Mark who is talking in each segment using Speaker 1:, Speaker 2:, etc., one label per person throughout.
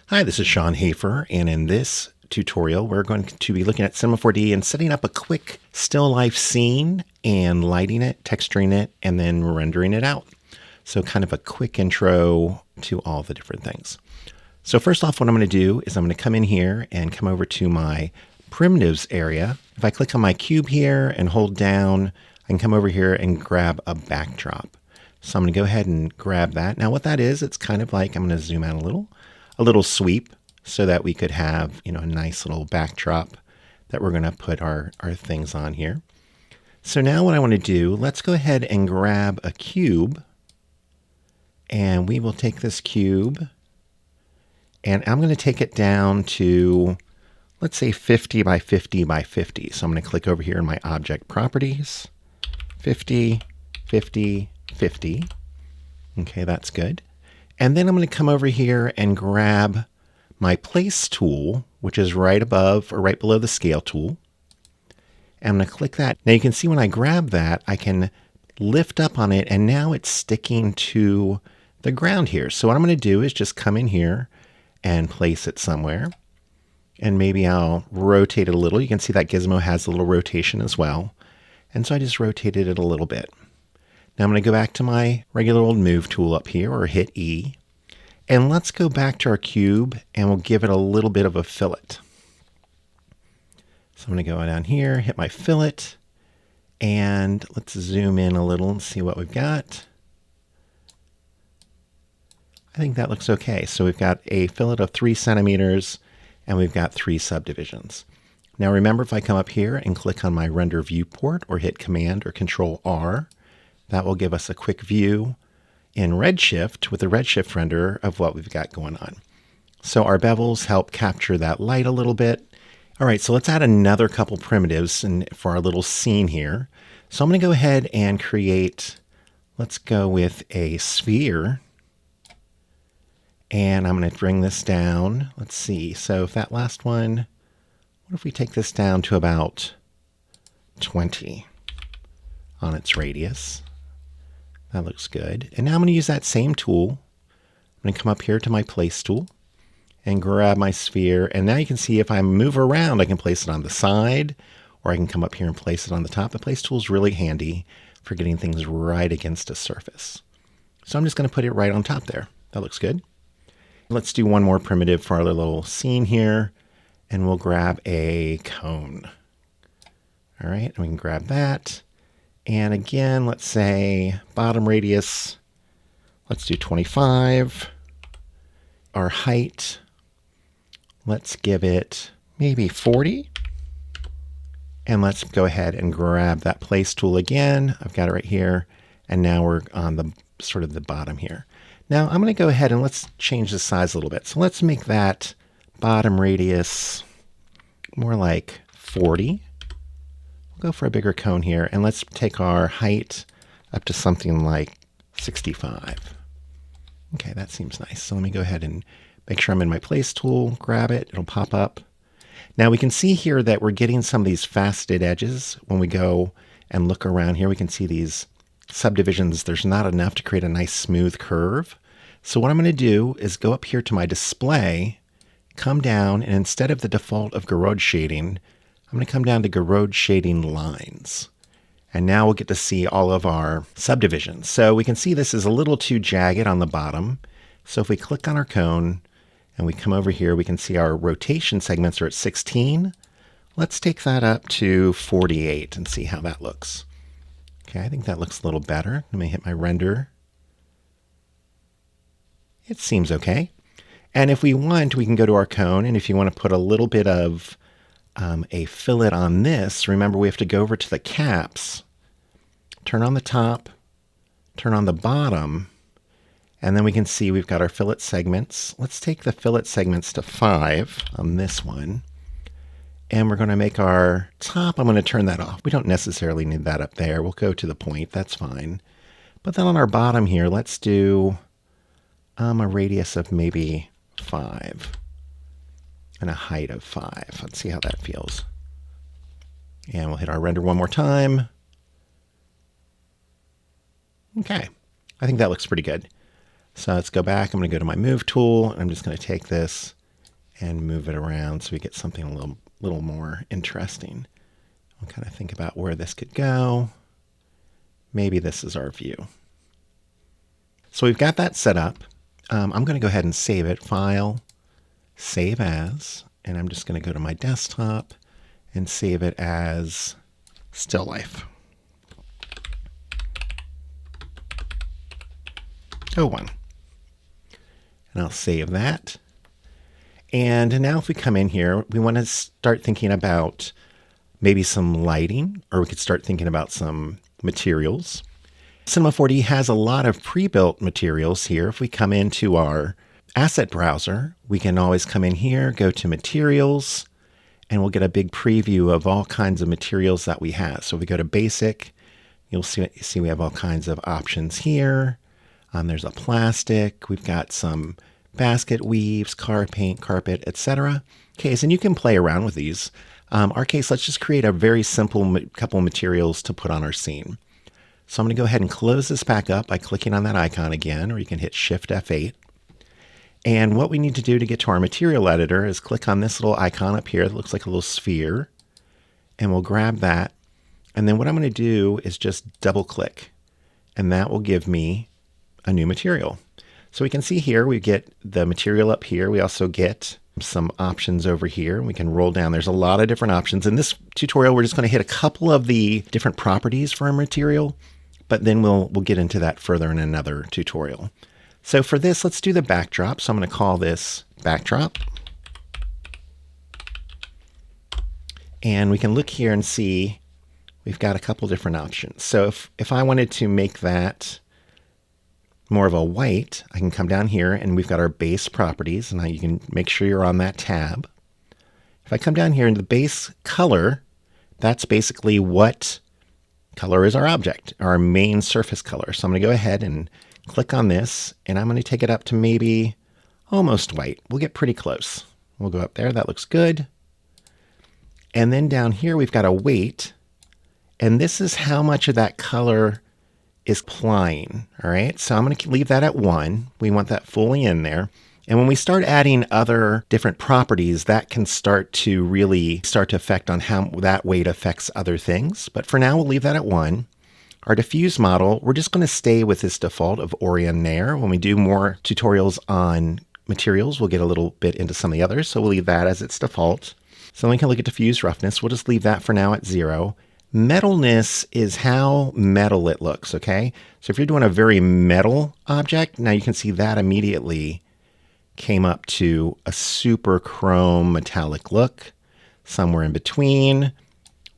Speaker 1: Hi, this is Sean Hafer, and in this tutorial, we're going to be looking at Cinema 4D and setting up a quick still life scene and lighting it, texturing it, and then rendering it out. So kind of a quick intro to all the different things. So first off, what I'm going to do is I'm going to come in here and come over to my primitives area. If I click on my cube here and hold down, I can come over here and grab a backdrop. So I'm going to go ahead and grab that. Now what that is, it's kind of like, I'm going to zoom out a little sweep so that we could have, a nice little backdrop that we're going to put our things on here. So now what I want to do, let's go ahead and grab a cube, and we will take this cube and I'm going to take it down to, let's say 50 by 50 by 50. So I'm going to click over here in my object properties, 50, 50, 50. Okay, that's good. And then I'm going to come over here and grab my place tool, which is right above or right below the scale tool. And I'm going to click that. Now you can see when I grab that, I can lift up on it, and now it's sticking to the ground here. So what I'm going to do is just come in here and place it somewhere. And maybe I'll rotate it a little. You can see that gizmo has a little rotation as well. And so I just rotated it a little bit. Now I'm going to go back to my regular old move tool up here, or hit E. And let's go back to our cube and we'll give it a little bit of a fillet. So I'm going to go down here, hit my fillet, and let's zoom in a little and see what we've got. I think that looks okay. So we've got a fillet of 3 centimeters and we've got 3 subdivisions. Now remember, if I come up here and click on my render viewport or hit Command or Control R, that will give us a quick view in Redshift with the Redshift renderer of what we've got going on. So our bevels help capture that light a little bit. All right, so let's add another couple primitives for our little scene here. So I'm going to go ahead and create, let's go with a sphere. And I'm going to bring this down. Let's see. So if that last one, what if we take this down to about 20 on its radius? That looks good. And now I'm going to use that same tool. I'm going to come up here to my place tool and grab my sphere. And now you can see if I move around, I can place it on the side, or I can come up here and place it on the top. The place tool is really handy for getting things right against a surface. So I'm just going to put it right on top there. That looks good. Let's do one more primitive for our little scene here, and we'll grab a cone. All right, and we can grab that. And again, let's say bottom radius, let's do 25. Our height, let's give it maybe 40. And let's go ahead and grab that place tool again. I've got it right here. And now we're on the sort of the bottom here. Now I'm going to go ahead and let's change the size a little bit. So let's make that bottom radius more like 40. Go for a bigger cone here, and let's take our height up to something like 65. Okay, that seems nice. So let me go ahead and make sure I'm in my place tool, grab it, it'll pop up. Now we can see here that we're getting some of these faceted edges. When we go and look around here, we can see these subdivisions. There's not enough to create a nice smooth curve. So what I'm going to do is go up here to my display, come down, and instead of the default of garage shading, I'm going to come down to garage shading lines. And now we'll get to see all of our subdivisions. So we can see this is a little too jagged on the bottom. So if we click on our cone and we come over here, we can see our rotation segments are at 16. Let's take that up to 48 and see how that looks. Okay, I think that looks a little better. Let me hit my render. It seems okay. And if we want, we can go to our cone, and if you want to put a little bit of a fillet on this, remember we have to go over to the caps, turn on the top, turn on the bottom, and then we can see we've got our fillet segments. Let's take the fillet segments to 5 on this one. And we're going to make our top, I'm going to turn that off. We don't necessarily need that up there. We'll go to the point, that's fine. But then on our bottom here, let's do a radius of maybe 5. And a height of 5. Let's see how that feels. And we'll hit our render one more time. Okay, I think that looks pretty good. So let's go back. I'm going to go to my move tool, and I'm just going to take this and move it around so we get something a little more interesting. We'll kind of think about where this could go. Maybe this is our view. So we've got that set up. I'm going to go ahead and save it. File, Save As, and I'm just going to go to my desktop and save it as Still Life. 01. And I'll save that. And now if we come in here, we want to start thinking about maybe some lighting, or we could start thinking about some materials. Cinema 4D has a lot of pre-built materials here. If we come into our asset browser, we can always come in here, go to materials, and we'll get a big preview of all kinds of materials that we have. So if we go to basic, you'll see we have all kinds of options here. There's a plastic, we've got some basket weaves, car paint, carpet, etc. Okay, so you can play around with these. Our case, let's just create a very simple couple materials to put on our scene. So I'm going to go ahead and close this back up by clicking on that icon again, or you can hit Shift F8. And what we need to do to get to our material editor is click on this little icon up here that looks like a little sphere, and we'll grab that. And then what I'm going to do is just double click, and that will give me a new material. So we can see here, we get the material up here. We also get some options over here. We can roll down. There's a lot of different options. In this tutorial, we're just going to hit a couple of the different properties for a material, but then we'll get into that further in another tutorial. So for this, let's do the backdrop. So I'm going to call this backdrop. And we can look here and see we've got a couple different options. So if I wanted to make that more of a white, I can come down here and we've got our base properties. And now you can make sure you're on that tab. If I come down here into the base color, that's basically what color is our object, our main surface color. So I'm going to go ahead and click on this, and I'm going to take it up to maybe almost white. We'll get pretty close. We'll go up there. That looks good. And then down here, we've got a weight, and this is how much of that color is applying. All right. So I'm going to leave that at 1. We want that fully in there. And when we start adding other different properties, that can start to affect on how that weight affects other things. But for now, we'll leave that at 1. Our diffuse model, we're just going to stay with this default of Orient Nair. When we do more tutorials on materials, we'll get a little bit into some of the others. So we'll leave that as its default. So then we can look at diffuse roughness. We'll just leave that for now at 0. Metalness is how metal it looks, okay? So if you're doing a very metal object, now you can see that immediately came up to a super chrome metallic look, somewhere in between,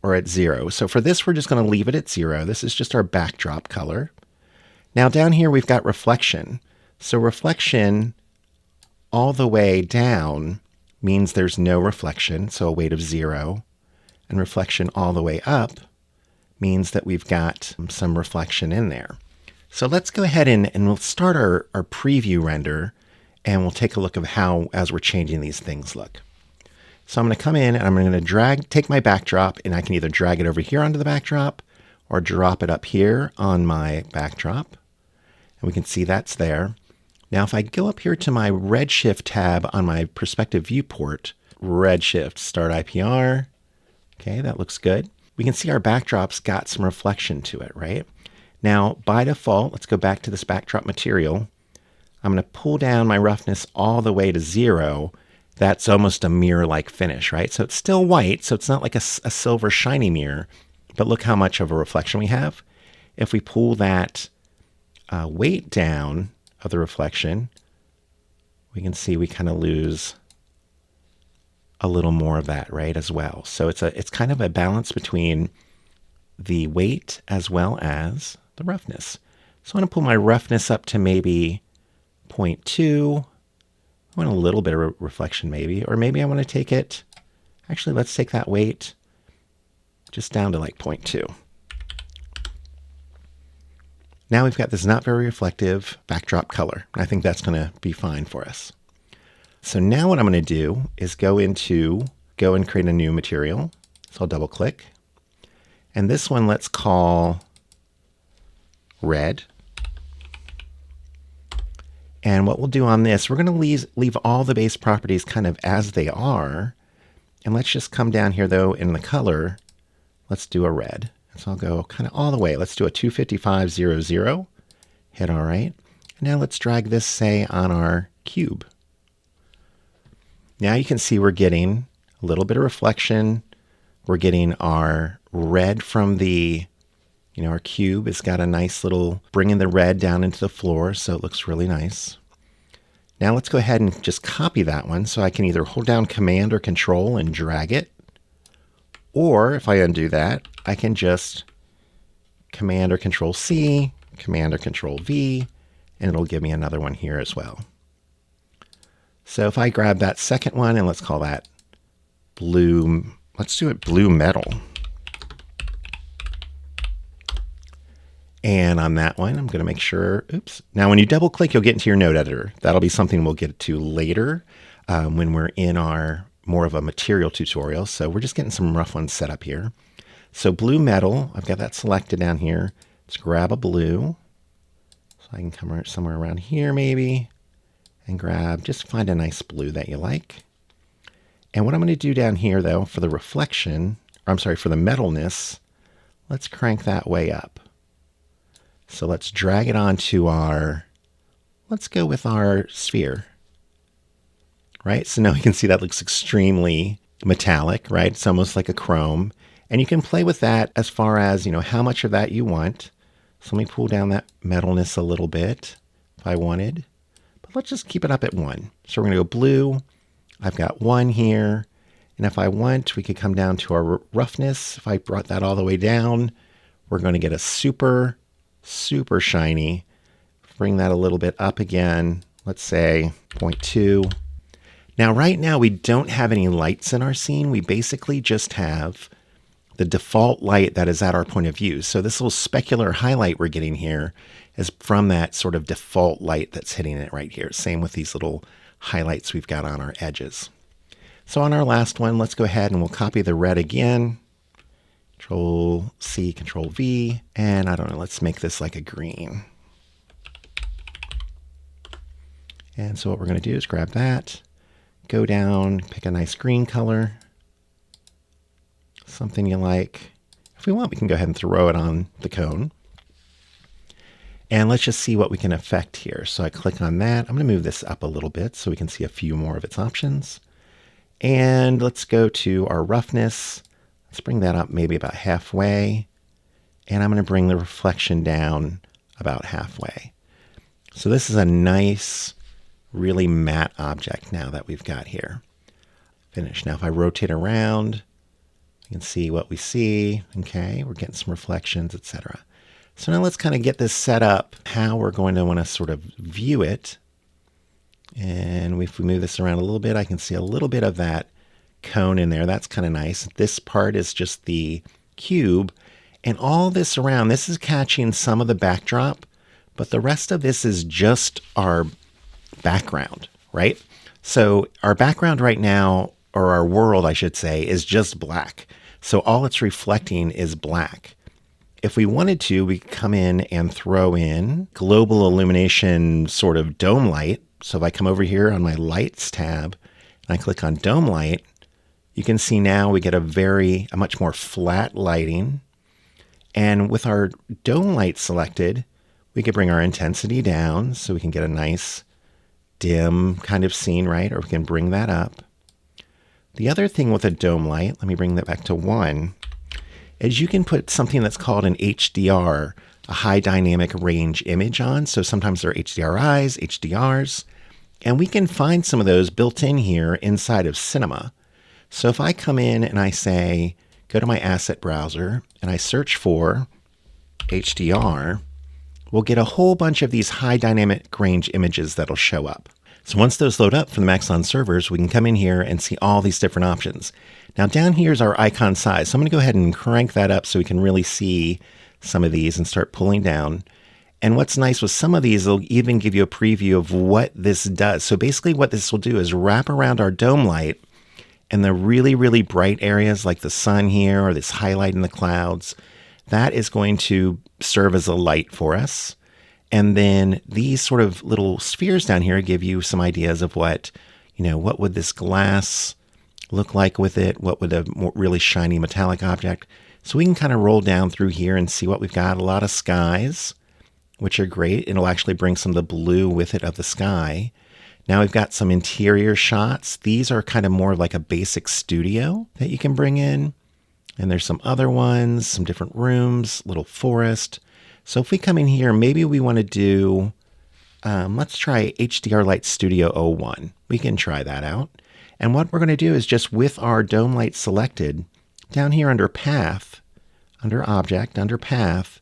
Speaker 1: or at 0. So for this, we're just going to leave it at 0. This is just our backdrop color. Now down here, we've got reflection. So reflection all the way down means there's no reflection, so a weight of 0. And reflection all the way up means that we've got some reflection in there. So let's go ahead and we'll start our preview render, and we'll take a look of how, as we're changing these things, look. So I'm going to come in and I'm going to take my backdrop, and I can either drag it over here onto the backdrop or drop it up here on my backdrop. And we can see that's there. Now, if I go up here to my Redshift tab on my perspective viewport, Redshift, start IPR. Okay, that looks good. We can see our backdrop's got some reflection to it, right? Now, by default, let's go back to this backdrop material. I'm going to pull down my roughness all the way to 0. That's almost a mirror-like finish, right? So it's still white, so it's not like a silver shiny mirror, but look how much of a reflection we have. If we pull that weight down of the reflection, we can see we kind of lose a little more of that, right, as well. So it's kind of a balance between the weight as well as the roughness. So I'm going to pull my roughness up to maybe 0.2. I want a little bit of reflection maybe, or maybe I want to take it, actually let's take that weight just down to like 0.2. Now we've got this not very reflective backdrop color. I think that's going to be fine for us. So now what I'm going to do is go and create a new material. So I'll double click. And this one let's call red. And what we'll do on this, we're going to leave all the base properties kind of as they are. And let's just come down here, though, in the color. Let's do a red. So I'll go kind of all the way. Let's do a 25500. Hit all right. And now let's drag this, say, on our cube. Now you can see we're getting a little bit of reflection. We're getting our red from the, our cube has got a nice little, bringing the red down into the floor, so it looks really nice. Now let's go ahead and just copy that one, so I can either hold down Command or Control and drag it, or if I undo that, I can just Command or Control C, Command or Control V, and it'll give me another one here as well. So if I grab that second one, and let's call that blue, let's do it blue metal. And on that one, I'm going to make sure, oops. Now, when you double click, you'll get into your node editor. That'll be something we'll get to later when we're in our more of a material tutorial. So we're just getting some rough ones set up here. So blue metal, I've got that selected down here. Let's grab a blue. So I can come somewhere around here maybe and grab, just find a nice blue that you like. And what I'm going to do down here though, for the reflection, or I'm sorry, for the metalness, let's crank that way up. So let's drag it onto our, let's go with our sphere, right? So now you can see that looks extremely metallic, right? It's almost like a chrome. And you can play with that as far as, how much of that you want. So let me pull down that metalness a little bit if I wanted. But let's just keep it up at 1. So we're going to go blue. I've got 1 here. And if I want, we could come down to our roughness. If I brought that all the way down, we're going to get a super shiny. Bring that a little bit up again. Let's say 0.2. Now, right now, we don't have any lights in our scene. We basically just have the default light that is at our point of view. So this little specular highlight we're getting here is from that sort of default light that's hitting it right here. Same with these little highlights we've got on our edges. So on our last one, let's go ahead and we'll copy the red again. Control C, Control V, and I don't know, let's make this like a green. And so what we're going to do is grab that, go down, pick a nice green color, something you like. If we want, we can go ahead and throw it on the cone. And let's just see what we can affect here. So I click on that. I'm going to move this up a little bit so we can see a few more of its options. And let's go to our roughness. Let's bring that up maybe about halfway. And I'm going to bring the reflection down about halfway. So this is a nice, really matte object now that we've got here. Finish. Now if I rotate around, you can see what we see. Okay, we're getting some reflections, etc. So now let's kind of get this set up, how we're going to want to sort of view it. And if we move this around a little bit, I can see a little bit of that cone in there. That's kind of nice. This part is just the cube. And all this around, this is catching some of the backdrop, but the rest of this is just our background, right? So our background right now, or our world, I should say, is just black. So all it's reflecting is black. If we wanted to, we could come in and throw in global illumination sort of dome light. So if I come over here on my lights tab and I click on dome light, you can see now we get a much more flat lighting. And with our dome light selected, we could bring our intensity down so we can get a nice dim kind of scene, right? Or we can bring that up. The other thing with a dome light, let me bring that back to 1, is you can put something that's called an HDR, a high dynamic range image on. So sometimes they're HDRIs, HDRs, and we can find some of those built in here inside of Cinema. So if I come in and I say, go to my asset browser and I search for HDR, we'll get a whole bunch of these high dynamic range images that'll show up. So once those load up from the Maxon servers, we can come in here and see all these different options. Now down here is our icon size. So I'm going to go ahead and crank that up so we can really see some of these and start pulling down. And what's nice with some of these, they'll even give you a preview of what this does. So basically what this will do is wrap around our dome light, and the really, really bright areas like the sun here or this highlight in the clouds, that is going to serve as a light for us. And then these sort of little spheres down here give you some ideas of what would this glass look like with it? What would a really shiny metallic object? So we can kind of roll down through here and see what we've got. A lot of skies, which are great. It'll actually bring some of the blue with it of the sky. Now we've got some interior shots. These are kind of more like a basic studio that you can bring in. And there's some other ones, some different rooms, little forest. So if we come in here, maybe we want to do, let's try HDR Light Studio 01. We can try that out. And what we're going to do is just with our dome light selected, down here under Path, under Object, under Path,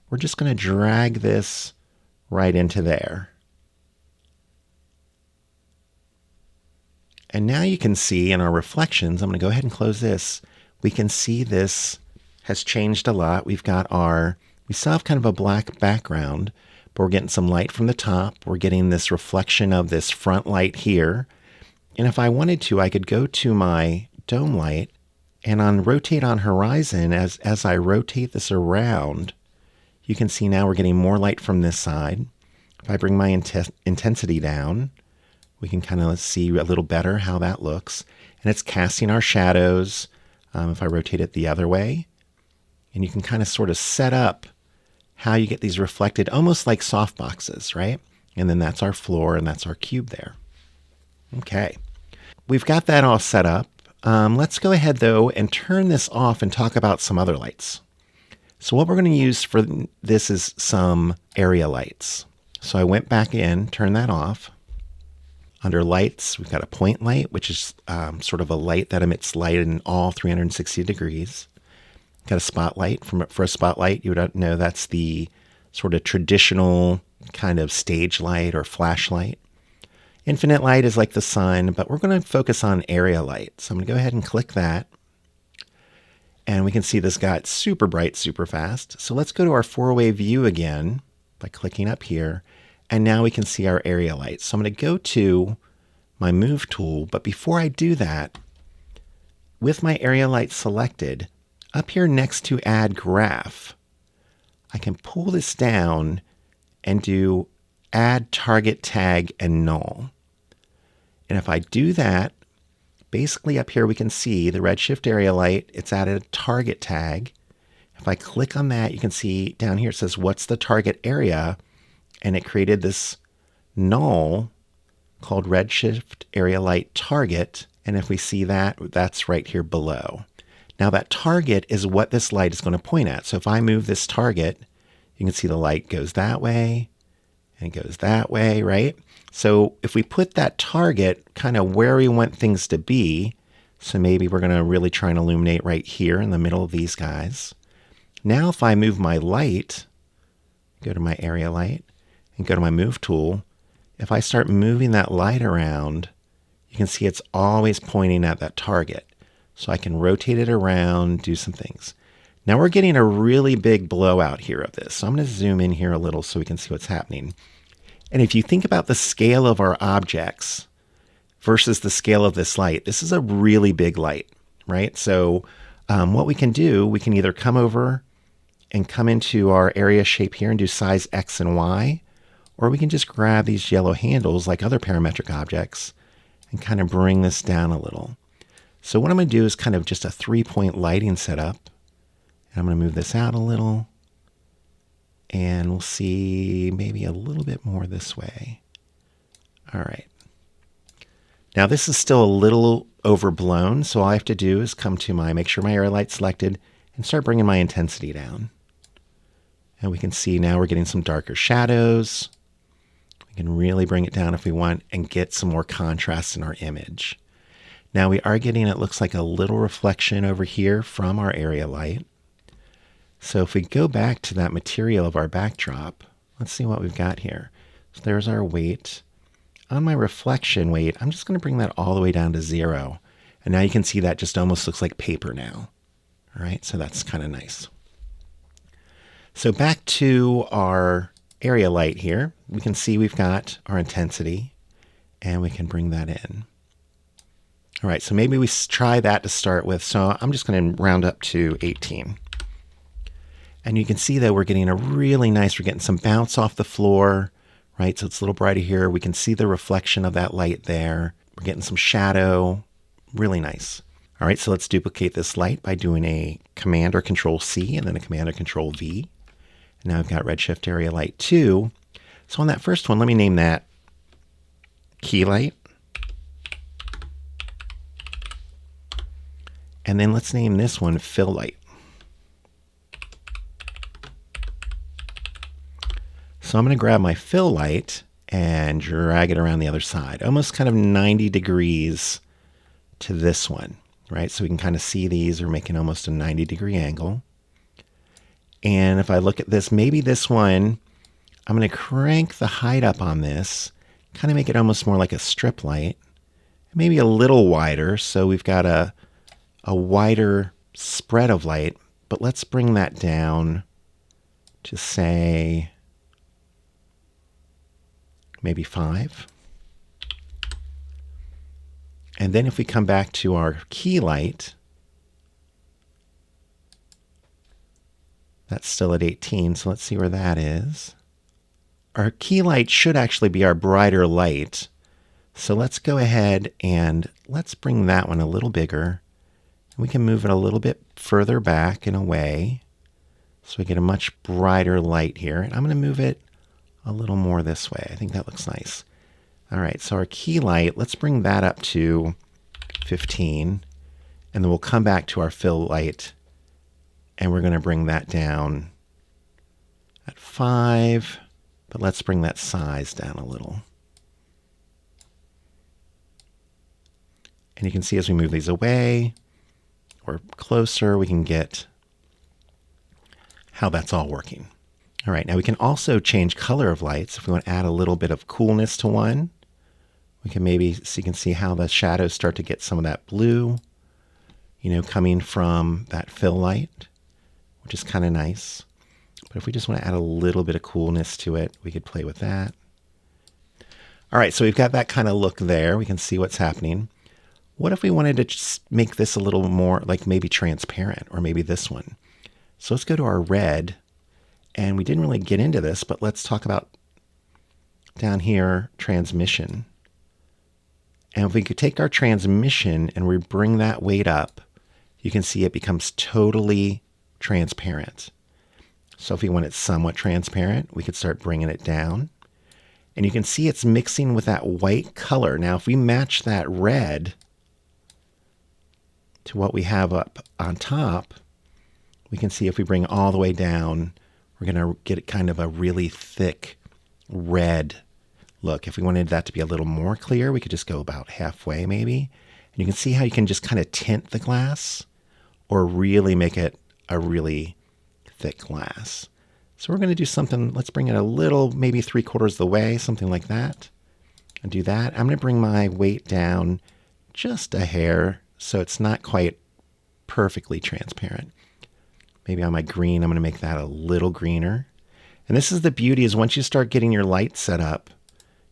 Speaker 1: we're just going to drag this right into there. And now you can see in our reflections, I'm going to go ahead and close this. We can see this has changed a lot. We still have kind of a black background, but we're getting some light from the top. We're getting this reflection of this front light here. And if I wanted to, I could go to my dome light and on rotate on horizon, as I rotate this around, you can see now we're getting more light from this side. If I bring my intensity down, we can kind of see a little better how that looks. And it's casting our shadows. If I rotate it the other way, and you can kind of sort of set up how you get these reflected, almost like softboxes, right? And then that's our floor and that's our cube there. Okay, we've got that all set up. Let's go ahead though and turn this off and talk about some other lights. So what we're going to use for this is some area lights. So I went back in, turned that off. Under lights, we've got a point light, which is sort of a light that emits light in all 360 degrees. Got a spotlight. For a spotlight, you would know that's the sort of traditional kind of stage light or flashlight. Infinite light is like the sun, but we're going to focus on area light. So I'm going to go ahead and click that. And we can see this got super bright, super fast. So let's go to our 4-way view again by clicking up here. And now we can see our area light. So I'm going to go to my move tool. But before I do that, with my area light selected, up here next to add graph, I can pull this down and do add target tag and null. And if I do that, basically up here we can see the Redshift area light, it's added a target tag. If I click on that, you can see down here it says, what's the target area? And it created this null called Redshift Area Light Target. And if we see that, that's right here below. Now that target is what this light is going to point at. So if I move this target, you can see the light goes that way and goes that way, right? So if we put that target kind of where we want things to be, so maybe we're going to really try and illuminate right here in the middle of these guys. Now if I move my light, go to my area light, and go to my move tool, if I start moving that light around, you can see it's always pointing at that target. So I can rotate it around, do some things. Now we're getting a really big blowout here of this. So I'm going to zoom in here a little so we can see what's happening. And if you think about the scale of our objects versus the scale of this light, this is a really big light, right? So what we can do, we can either come over and come into our area shape here and do size X and Y, or we can just grab these yellow handles like other parametric objects and kind of bring this down a little. So what I'm going to do is kind of just a 3-point lighting setup. And I'm going to move this out a little. And we'll see maybe a little bit more this way. All right. Now this is still a little overblown. So all I have to do is come to make sure my area light's selected and start bringing my intensity down. And we can see now we're getting some darker shadows. We can really bring it down if we want and get some more contrast in our image. Now we are getting, it looks like a little reflection over here from our area light. So if we go back to that material of our backdrop, let's see what we've got here. So there's our weight. On my reflection weight, I'm just going to bring that all the way down to 0. And now you can see that just almost looks like paper now. All right, so that's kind of nice. So back to our area light here, we can see we've got our intensity and we can bring that in. All right, so maybe we try that to start with. So I'm just going to round up to 18. And you can see that we're getting we're getting some bounce off the floor, right? So it's a little brighter here. We can see the reflection of that light there. We're getting some shadow, really nice. All right, so let's duplicate this light by doing a Command or Control C and then a Command or Control V. And now I've got Redshift Area Light 2. So on that first one, let me name that Key Light. And then let's name this one Fill Light. So I'm going to grab my fill light and drag it around the other side, almost kind of 90 degrees to this one, right? So we can kind of see these are making almost a 90-degree angle. And if I look at this, maybe this one, I'm going to crank the height up on this, kind of make it almost more like a strip light, maybe a little wider. So we've got a wider spread of light, but let's bring that down to say maybe 5. And then if we come back to our key light, that's still at 18, so let's see where that is. Our key light should actually be our brighter light. So let's go ahead and let's bring that one a little bigger. We can move it a little bit further back and away so we get a much brighter light here. And I'm going to move it a little more this way. I think that looks nice. All right, so our key light, let's bring that up to 15, and then we'll come back to our fill light, and we're going to bring that down at 5, but let's bring that size down a little. And you can see as we move these away or closer, we can get how that's all working. All right, now we can also change color of lights. If we want to add a little bit of coolness to one, we can maybe, so you can see how the shadows start to get some of that blue, coming from that fill light, which is kind of nice. But if we just want to add a little bit of coolness to it, we could play with that. All right, so we've got that kind of look there. We can see what's happening. What if we wanted to just make this a little more like maybe transparent, or maybe this one? So let's go to our red. And we didn't really get into this, but let's talk about down here, transmission. And if we could take our transmission and we bring that weight up, you can see it becomes totally transparent. So if we want it somewhat transparent, we could start bringing it down. And you can see it's mixing with that white color. Now, if we match that red to what we have up on top, we can see if we bring all the way down, we're going to get kind of a really thick red look. If we wanted that to be a little more clear, we could just go about halfway maybe. And you can see how you can just kind of tint the glass or really make it a really thick glass. So we're going to do something, let's bring it a little, maybe 3/4 of the way, something like that. And do that. I'm going to bring my weight down just a hair so it's not quite perfectly transparent. Maybe on my green, I'm going to make that a little greener. And this is the beauty, is once you start getting your light set up,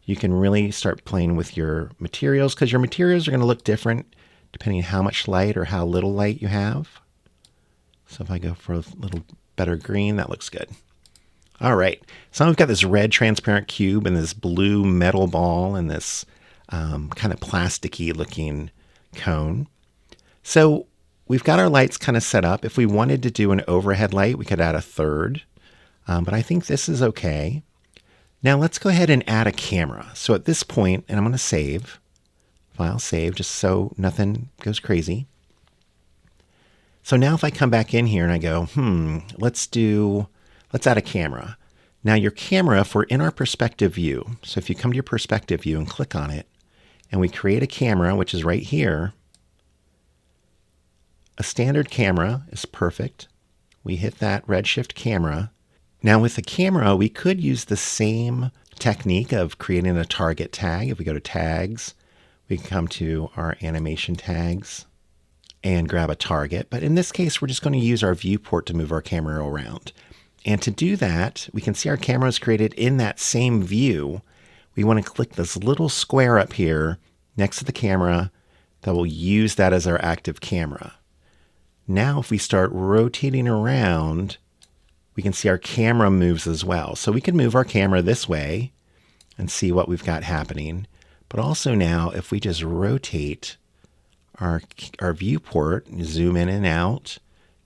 Speaker 1: you can really start playing with your materials, because your materials are going to look different depending on how much light or how little light you have. So if I go for a little better green, that looks good. All right, so we've got this red transparent cube and this blue metal ball and this kind of plasticky looking cone. So we've got our lights kind of set up. If we wanted to do an overhead light, we could add a third, but I think this is okay. Now let's go ahead and add a camera. So at this point, and I'm going to save, file save, just so nothing goes crazy. So now if I come back in here and I go, let's add a camera. Now your camera, if we're in our perspective view, so if you come to your perspective view and click on it, and we create a camera, which is right here, a standard camera is perfect. We hit that Redshift camera. Now with the camera, we could use the same technique of creating a target tag. If we go to tags, we can come to our animation tags and grab a target. But in this case, we're just going to use our viewport to move our camera around. And to do that, we can see our camera is created in that same view. We want to click this little square up here next to the camera that will use that as our active camera. Now, if we start rotating around, we can see our camera moves as well. So we can move our camera this way and see what we've got happening. But also now, if we just rotate our viewport, zoom in and out,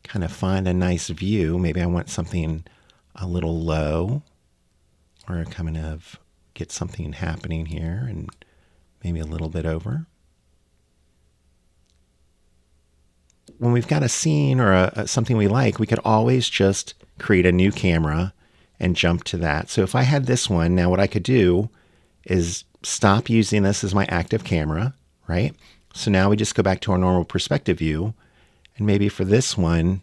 Speaker 1: kind of find a nice view. Maybe I want something a little low, or kind of get something happening here and maybe a little bit over. When we've got a scene or something we like, we could always just create a new camera and jump to that. So if I had this one, now what I could do is stop using this as my active camera, right? So now we just go back to our normal perspective view. And maybe for this one,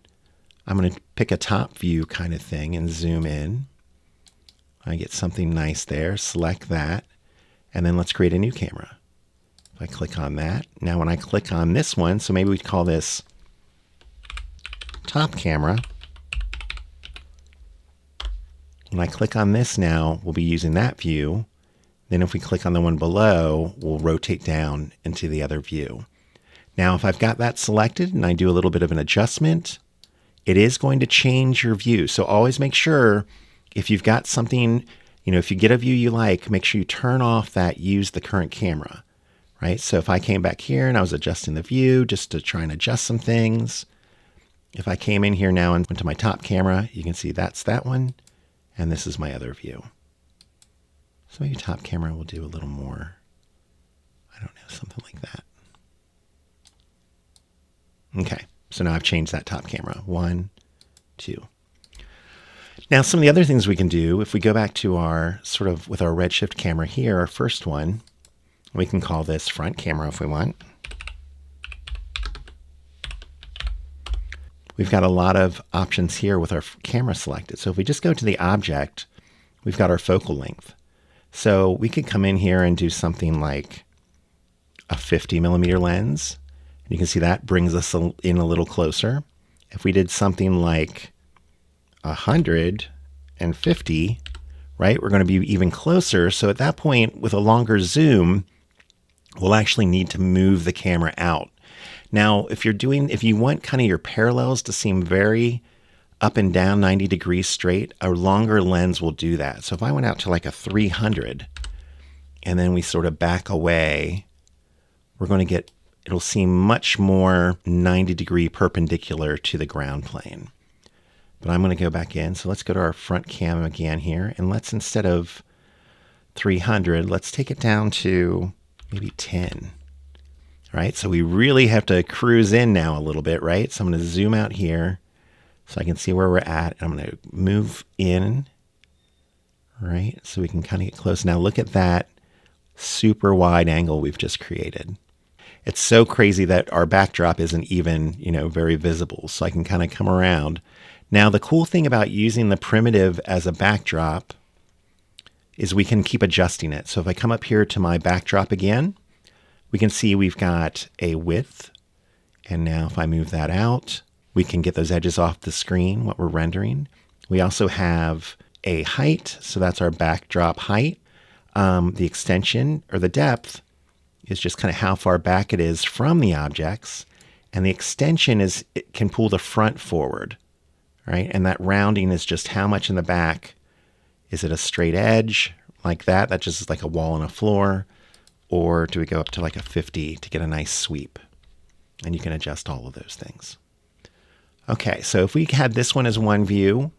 Speaker 1: I'm going to pick a top view kind of thing and zoom in. I get something nice there, select that, and then let's create a new camera. If I click on that, now when I click on this one, so maybe we'd call this top camera. When I click on this now, we'll be using that view. Then if we click on the one below, we'll rotate down into the other view. Now, if I've got that selected and I do a little bit of an adjustment, it is going to change your view. So always make sure if you've got something, if you get a view you like, make sure you turn off that use the current camera, right? So if I came back here and I was adjusting the view just to try and adjust some things, if I came in here now and went to my top camera, you can see that's that one, and this is my other view. So maybe top camera will do a little more, I don't know, something like that. Okay, so now I've changed that top camera. 1, 2. Now some of the other things we can do, if we go back to our with our Redshift camera here, our first one, we can call this front camera if we want. We've got a lot of options here with our camera selected. So if we just go to the object, we've got our focal length. So we could come in here and do something like a 50 millimeter lens. You can see that brings us in a little closer. If we did something like 150, right, we're going to be even closer. So at that point, with a longer zoom, we'll actually need to move the camera out. Now, if you want kind of your parallels to seem very up and down 90 degrees straight, a longer lens will do that. So if I went out to like a 300 and then we sort of back away, we're going to get, it'll seem much more 90 degree perpendicular to the ground plane. But I'm going to go back in. So let's go to our front cam again here. And let's, instead of 300, let's take it down to maybe 10. Right? So we really have to cruise in now a little bit, right? So I'm going to zoom out here so I can see where we're at. I'm going to move in, right? So we can kind of get close. Now look at that super wide angle we've just created. It's so crazy that our backdrop isn't even, very visible. So I can kind of come around. Now the cool thing about using the primitive as a backdrop is we can keep adjusting it. So if I come up here to my backdrop again, we can see we've got a width. And now if I move that out, we can get those edges off the screen, what we're rendering. We also have a height. So that's our backdrop height. The extension or the depth is just kind of how far back it is from the objects. And the extension is, it can pull the front forward, right? And that rounding is just how much in the back. Is it a straight edge like that? That just is like a wall and a floor. Or do we go up to like a 50 to get a nice sweep? And you can adjust all of those things. Okay, so if we had this one as one view,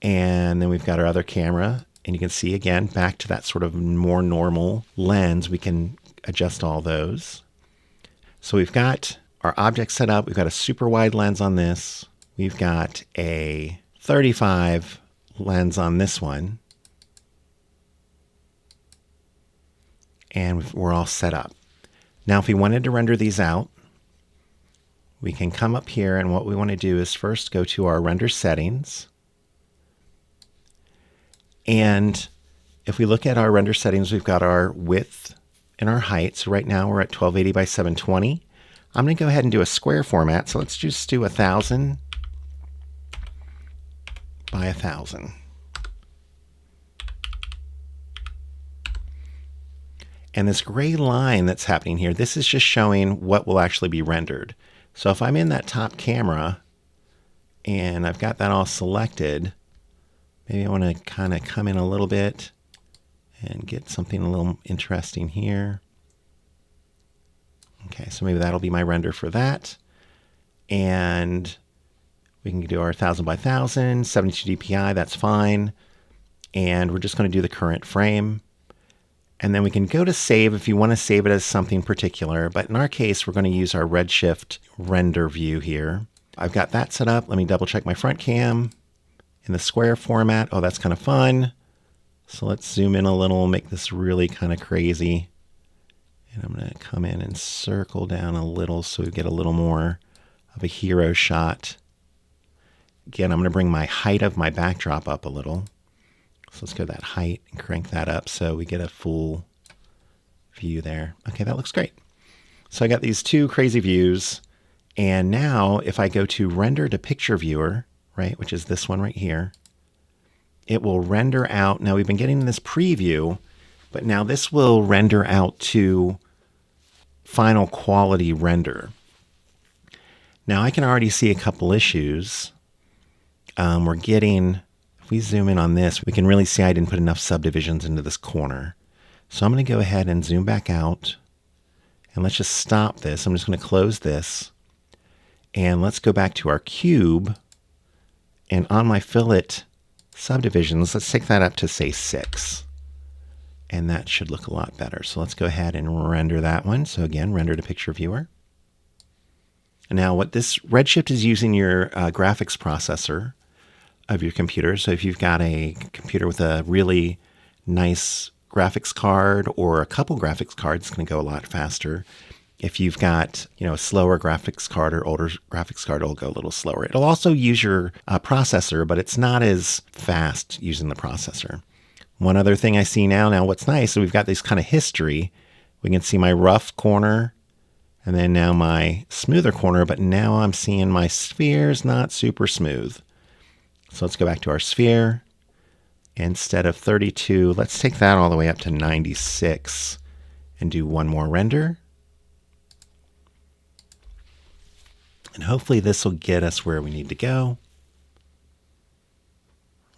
Speaker 1: and then we've got our other camera, and you can see again, back to that sort of more normal lens, we can adjust all those. So we've got our object set up. We've got a super wide lens on this. We've got a 35 lens on this one. And we're all set up. Now, if we wanted to render these out, we can come up here, and what we want to do is first go to our render settings. And if we look at our render settings, we've got our width and our height. So right now we're at 1280 by 720. I'm going to go ahead and do a square format. So let's just do 1000 by 1000. And this gray line that's happening here, this is just showing what will actually be rendered. So if I'm in that top camera And I've got that all selected. Maybe I want to kind of come in a little bit and get something a little interesting here. Okay, so maybe that'll be my render for that. And we can do our 1000 by 1000, 72 dpi, that's fine. And we're just going to do the current frame. And then we can go to save if you want to save it as something particular. But in our case, we're going to use our Redshift render view here. I've got that set up. Let me double check my front cam in the square format. Oh, that's kind of fun. So let's zoom in a little, make this really kind of crazy. And I'm going to come in and circle down a little so we get a little more of a hero shot. Again, I'm going to bring my height of my backdrop up a little. So let's go to that height and crank that up so we get a full view there. Okay, that looks great. So I got these two crazy views. And now if I go to render to picture viewer, right, which is this one right here, it will render out. Now we've been getting this preview, but now this will render out to final quality render. Now I can already see a couple issues. We're getting, if we zoom in on this, we can really see I didn't put enough subdivisions into this corner. So I'm going to go ahead and zoom back out. And let's just stop this. I'm just going to close this. And let's go back to our cube. And on my fillet subdivisions, let's take that up to, say, 6. And that should look a lot better. So let's go ahead and render that one. So again, render to picture viewer. And now what this Redshift is using your graphics processor of your computer. So if you've got a computer with a really nice graphics card or a couple graphics cards, it's going to go a lot faster. If you've got, a slower graphics card or older graphics card, it'll go a little slower. It'll also use your processor, but it's not as fast using the processor. One other thing I see now what's nice, so we've got this kind of history. We can see my rough corner and then now my smoother corner, but now I'm seeing my sphere's not super smooth. So let's go back to our sphere. Instead of 32, let's take that all the way up to 96 and do one more render. And hopefully this will get us where we need to go.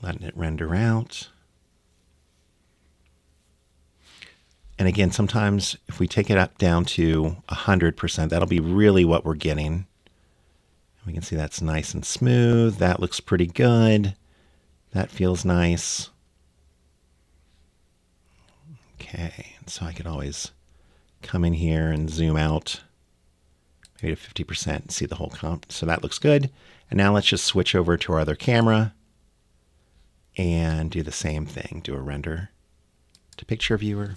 Speaker 1: Letting it render out. And again, sometimes if we take it up down to 100%, that'll be really what we're getting. We can see that's nice and smooth. That looks pretty good. That feels nice. Okay, so I could always come in here and zoom out maybe to 50% and see the whole comp. So that looks good. And now let's just switch over to our other camera and do the same thing. Do a render to picture viewer.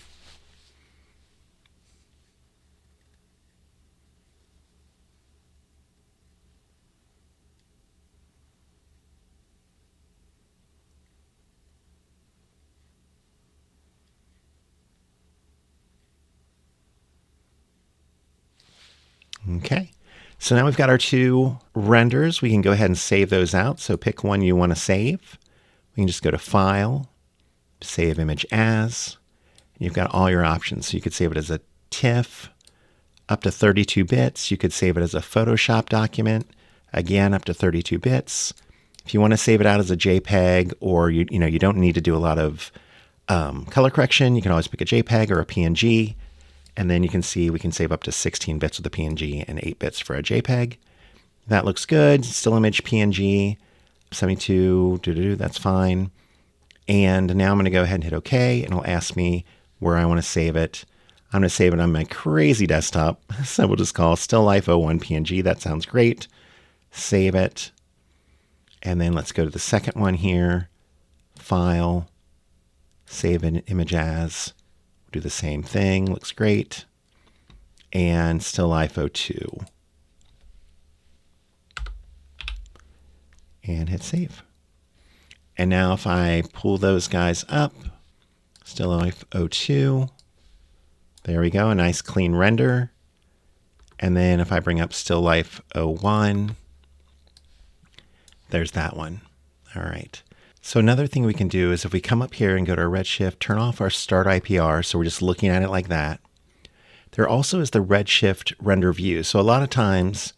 Speaker 1: Okay, so now we've got our two renders. We can go ahead and save those out. So pick one you want to save. We can just go to File, Save Image As. You've got all your options. So you could save it as a TIFF, up to 32 bits. You could save it as a Photoshop document, again, up to 32 bits. If you want to save it out as a JPEG, or you don't need to do a lot of color correction, you can always pick a JPEG or a PNG. And then you can see we can save up to 16 bits with a PNG and 8 bits for a JPEG. That looks good. Still image PNG, 72, that's fine. And now I'm going to go ahead and hit OK, and it'll ask me where I want to save it. I'm going to save it on my crazy desktop. So we'll just call Still Life 01 PNG. That sounds great. Save it. And then let's go to the second one here. File, Save an Image As. Do the same thing, looks great. And Still Life 02. And hit save. And now if I pull those guys up, Still Life 02, there we go, a nice clean render. And then if I bring up Still Life 01, there's that one. All right. So another thing we can do is if we come up here and go to our Redshift, turn off our Start IPR, so we're just looking at it like that. There also is the Redshift render view. So a lot of times,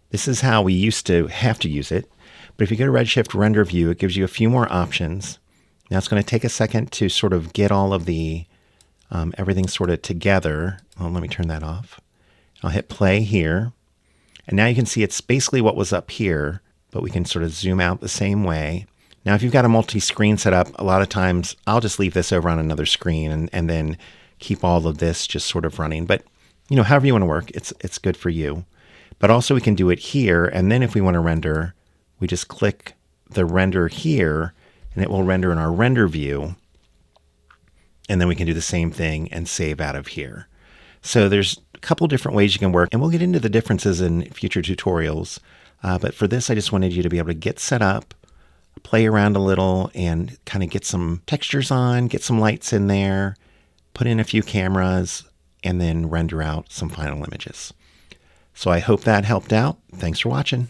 Speaker 1: this is how we used to have to use it. But if you go to Redshift Render View, it gives you a few more options. Now it's going to take a second to sort of get all of the everything sort of together. Well, let me turn that off. I'll hit play here. And now you can see it's basically what was up here, but we can sort of zoom out the same way. Now, if you've got a multi-screen setup, a lot of times I'll just leave this over on another screen and then keep all of this just sort of running. But, however you want to work, it's good for you. But also we can do it here. And then if we want to render, we just click the render here and it will render in our render view. And then we can do the same thing and save out of here. So there's a couple different ways you can work, and we'll get into the differences in future tutorials. But for this, I just wanted you to be able to get set up, play around a little, and kind of get some textures on, get some lights in there, put in a few cameras, and then render out some final images. So I hope that helped out. Thanks for watching.